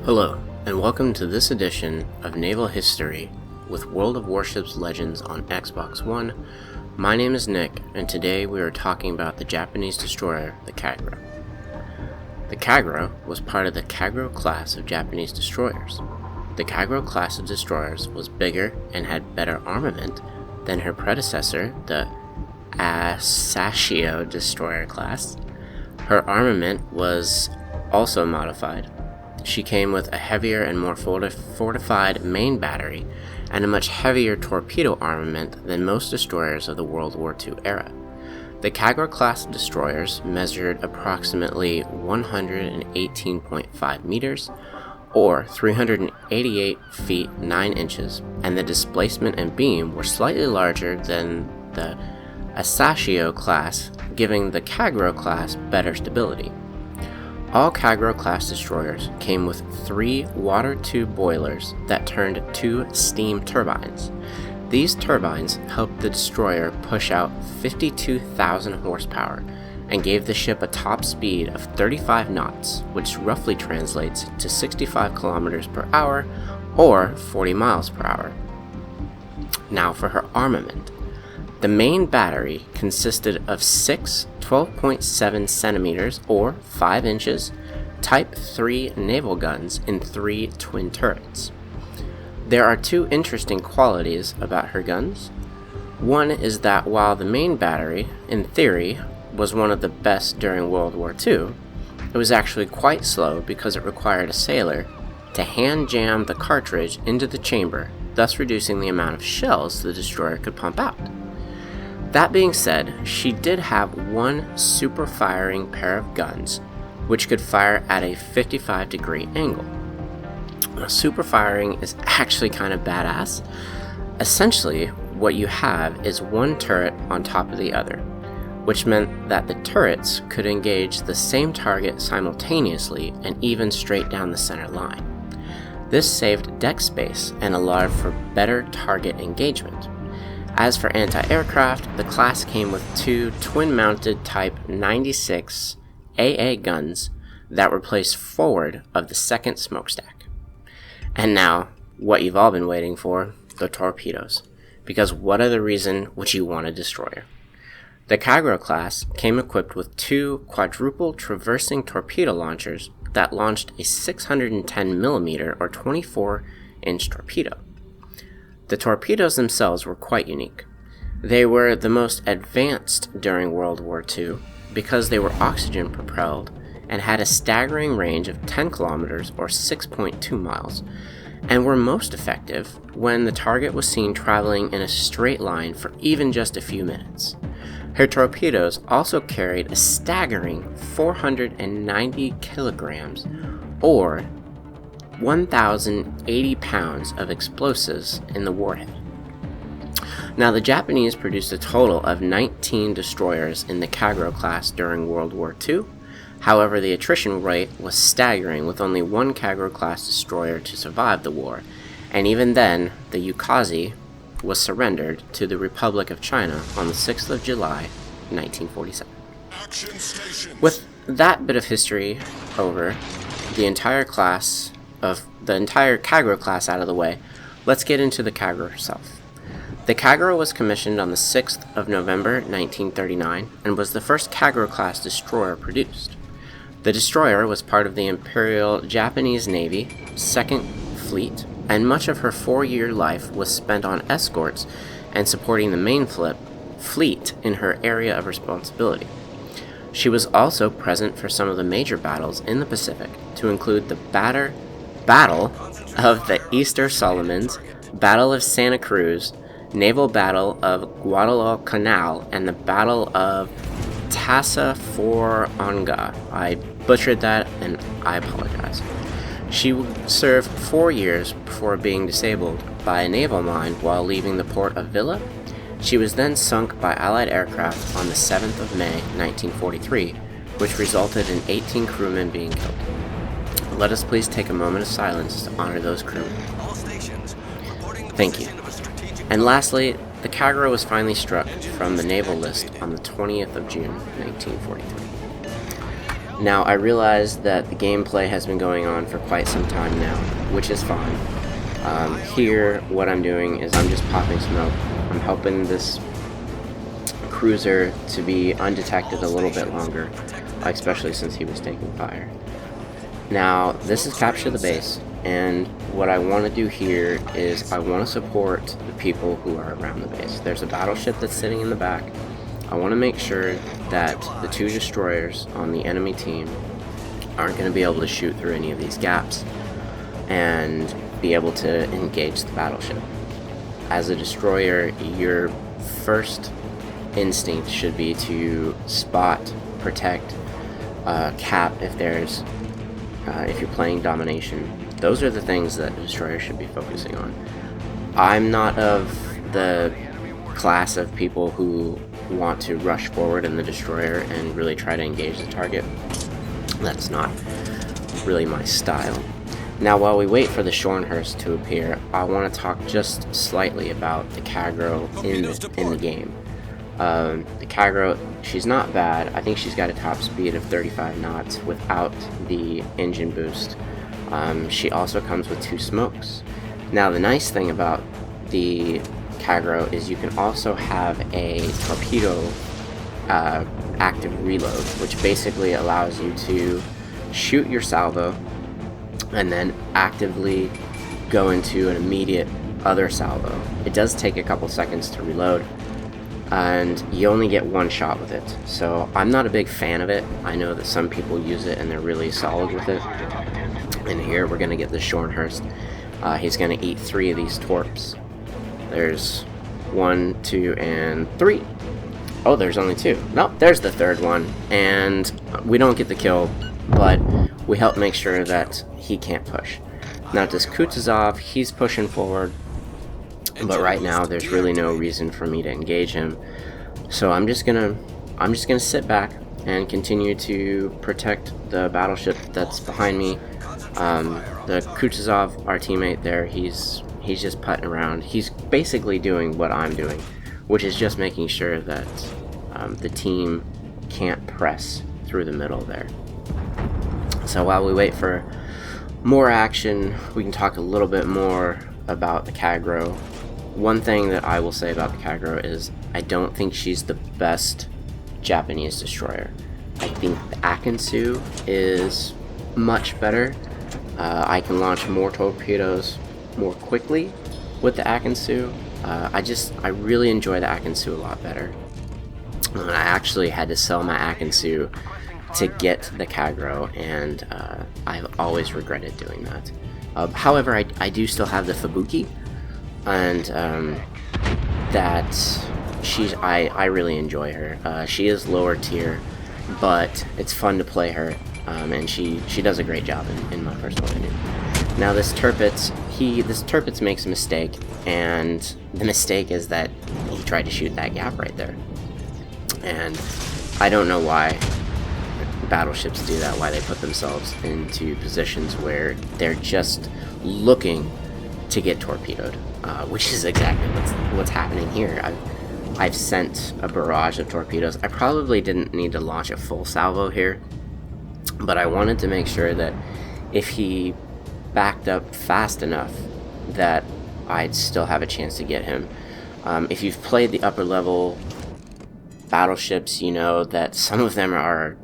Hello, and welcome to this edition of Naval History with World of Warships Legends on Xbox One. My name is Nick, and today we are talking about the Japanese destroyer, the Kagero. The Kagero was part of the Kagero class of Japanese destroyers. The Kagero class of destroyers was bigger and had better armament than her predecessor, the Asashio destroyer class. Her armament was also modified. She came with a heavier and more fortified main battery and a much heavier torpedo armament than most destroyers of the World War II era. The Kagero class of destroyers measured approximately 118.5 meters, or 388 feet 9 inches, and the displacement and beam were slightly larger than the Asashio class, giving the Kagero class better stability. All Kagero class destroyers came with 3 water tube boilers that turned 2 steam turbines. These turbines helped the destroyer push out 52,000 horsepower and gave the ship a top speed of 35 knots, which roughly translates to 65 kilometers per hour or 40 miles per hour. Now for her armament. The main battery consisted of 6 12.7 centimeters or 5 inches Type 3 naval guns in 3 twin turrets. There are 2 interesting qualities about her guns. One is that while the main battery, in theory, was one of the best during World War II, it was actually quite slow because it required a sailor to hand jam the cartridge into the chamber, thus reducing the amount of shells the destroyer could pump out. That being said, she did have one super firing pair of guns, which could fire at a 55-degree angle. Now, super firing is actually kind of badass. Essentially, what you have is one turret on top of the other, which meant that the turrets could engage the same target simultaneously and even straight down the center line. This saved deck space and allowed for better target engagement. As for anti-aircraft, the class came with 2 twin-mounted Type 96 AA guns that were placed forward of the second smokestack. And now, what you've all been waiting for, the torpedoes. Because what other reason would you want a destroyer? The Kagero class came equipped with 2 quadruple traversing torpedo launchers that launched a 610mm or 24-inch torpedo. The torpedoes themselves were quite unique. They were the most advanced during World War II because they were oxygen propelled and had a staggering range of 10 kilometers or 6.2 miles, and were most effective when the target was seen traveling in a straight line for even just a few minutes. Her torpedoes also carried a staggering 490 kilograms or 1,080 pounds of explosives in the warhead. Now, the Japanese produced a total of 19 destroyers in the Kagero class during World War II. However, the attrition rate was staggering, with only 1 Kagero class destroyer to survive the war, and even then, the Yukazi was surrendered to the Republic of China on the 6th of July, 1947. With that bit of history over, the entire Kagero class out of the way, let's get into the Kagero herself. The Kagero was commissioned on the 6th of November 1939 and was the first Kagero class destroyer produced. The destroyer was part of the Imperial Japanese Navy 2nd Fleet, and much of her 4-year life was spent on escorts and supporting the main fleet in her area of responsibility. She was also present for some of the major battles in the Pacific, to include the Battle of the Easter Solomons, Battle of Santa Cruz, Naval Battle of Guadalcanal, and the Battle of Tassaforonga. I butchered that, and I apologize. She served 4 years before being disabled by a naval mine while leaving the port of Villa. She was then sunk by Allied aircraft on the 7th of May, 1943, which resulted in 18 crewmen being killed. Let us please take a moment of silence to honor those crewmen. Thank you. And lastly, the Kagero was finally struck from the naval list on the 20th of June, 1943. Now, I realize that the gameplay has been going on for quite some time now, which is fine. Here, what I'm doing is I'm just popping smoke. I'm helping this cruiser to be undetected a little bit longer, especially since he was taking fire. Now, this is capture the base, and what I want to do here is I want to support the people who are around the base. There's a battleship that's sitting in the back. I want to make sure that the 2 destroyers on the enemy team aren't going to be able to shoot through any of these gaps and be able to engage the battleship. As a destroyer, your first instinct should be to spot, protect, cap if you're playing domination. Those are the things that a destroyer should be focusing on. I'm not of the class of people who want to rush forward in the destroyer and really try to engage the target. That's not really my style. Now, while we wait for the Schornhurst to appear, I want to talk just slightly about the Kagero in the game. The Kagero, she's not bad. I think she's got a top speed of 35 knots without the engine boost. She also comes with 2 smokes. Now, the nice thing about the Kagero is you can also have a torpedo active reload, which basically allows you to shoot your salvo and then actively go into an immediate other salvo. It does take a couple seconds to reload, and you only get 1 shot with it. So I'm not a big fan of it. I know that some people use it and they're really solid with it. And here we're going to get the Schornhurst. He's going to eat 3 of these torps. There's 1, 2, and 3. Oh, there's only 2. Nope, there's the 3rd one. And we don't get the kill, but we help make sure that he can't push. Now, this Kutuzov, he's pushing forward, but right now there's really no reason for me to engage him. So I'm just gonna sit back and continue to protect the battleship that's behind me. The Kutuzov, our teammate there, he's just putting around. He's basically doing what I'm doing, which is just making sure that the team can't press through the middle there. So while we wait for more action, we can talk a little bit more about the Kagero. One thing that I will say about the Kagero is I don't think she's the best Japanese destroyer. I think the Akensu is much better. I can launch more torpedoes more quickly with the Akensu. I really enjoy the Akensu a lot better. I actually had to sell my Akensu to get the Kagero, and I've always regretted doing that. However, I do still have the Fubuki, and I really enjoy her. She is lower tier, but it's fun to play her, and she does a great job in my personal opinion. Now this Tirpitz makes a mistake, and the mistake is that he tried to shoot that gap right there. And I don't know why battleships do that, why they put themselves into positions where they're just looking to get torpedoed, which is exactly what's happening here. I've sent a barrage of torpedoes. I probably didn't need to launch a full salvo here, but I wanted to make sure that if he backed up fast enough that I'd still have a chance to get him. If you've played the upper level battleships, you know that some of them are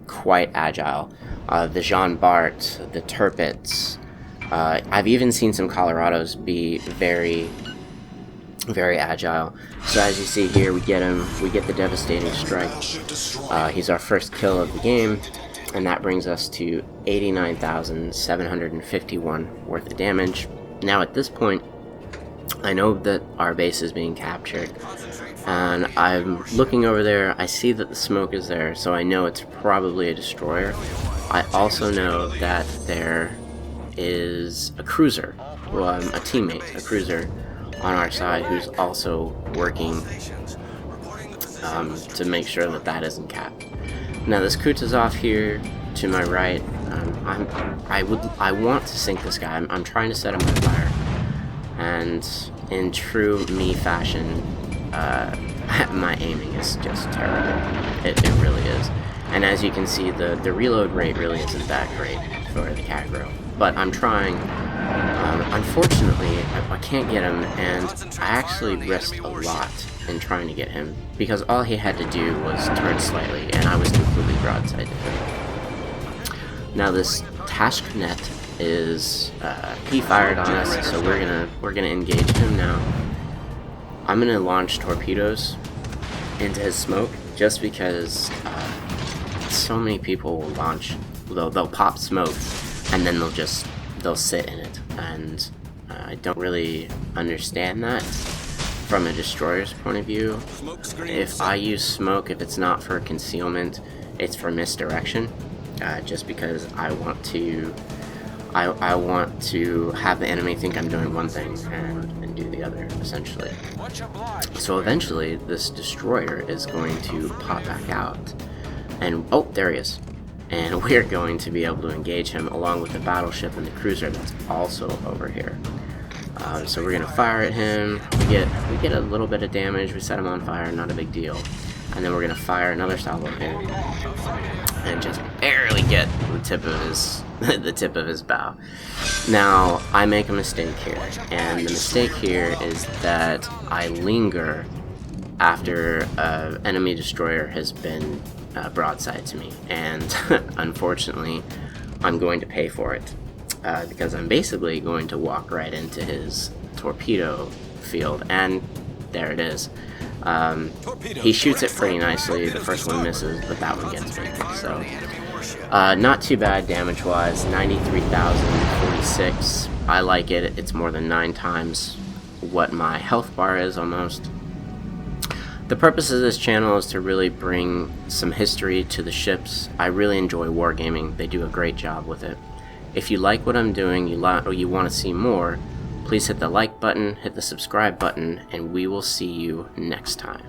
quite agile. The Jean Bart, the Tirpitz. I've even seen some Colorados be very, very agile. So as you see here, we get him. We get the devastating strike. He's our first kill of the game, and that brings us to 89,751 worth of damage. Now at this point, I know that our base is being captured, and I'm looking over there. I see that the smoke is there, so I know it's probably a destroyer. I also know that there is a cruiser, a teammate, a cruiser on our side who's also working to make sure that that isn't capped. Now this Kutuzov here to my right, I want to sink this guy. I'm trying to set him on fire, and in true me fashion, my aiming is just terrible. It really is. And as you can see, the reload rate really isn't that great for the Kagero. But I'm trying. Unfortunately, I can't get him, and I actually risked a lot in trying to get him, because all he had to do was turn slightly, and I was completely broadside to him. Now this Tashknet is, he fired on us, so we're gonna engage him now. I'm gonna launch torpedoes into his smoke, just because so many people will launch, they'll pop smoke, and then they'll sit in it, and I don't really understand that from a destroyer's point of view. If I use smoke, if it's not for concealment, it's for misdirection, just because I want to have the enemy think I'm doing one thing and do the other, essentially. So eventually this destroyer is going to pop back out, and oh, there he is. And we're going to be able to engage him along with the battleship and the cruiser that's also over here. So we're gonna fire at him. We get a little bit of damage. We set him on fire, not a big deal. And then we're gonna fire another salvo at him, and just barely get the tip of his bow. Now I make a mistake here, and the mistake here is that I linger after an enemy destroyer has been broadside to me, and unfortunately I'm going to pay for it, because I'm basically going to walk right into his torpedo field, and there it is. He shoots it pretty nicely. The first one misses, but that one gets me. So not too bad damage wise. 93,046. I like it. It's more than 9 times what my health bar is almost. The purpose of this channel is to really bring some history to the ships. I really enjoy wargaming. They do a great job with it. If you like what I'm doing, or you want to see more, please hit the like button, hit the subscribe button, and we will see you next time.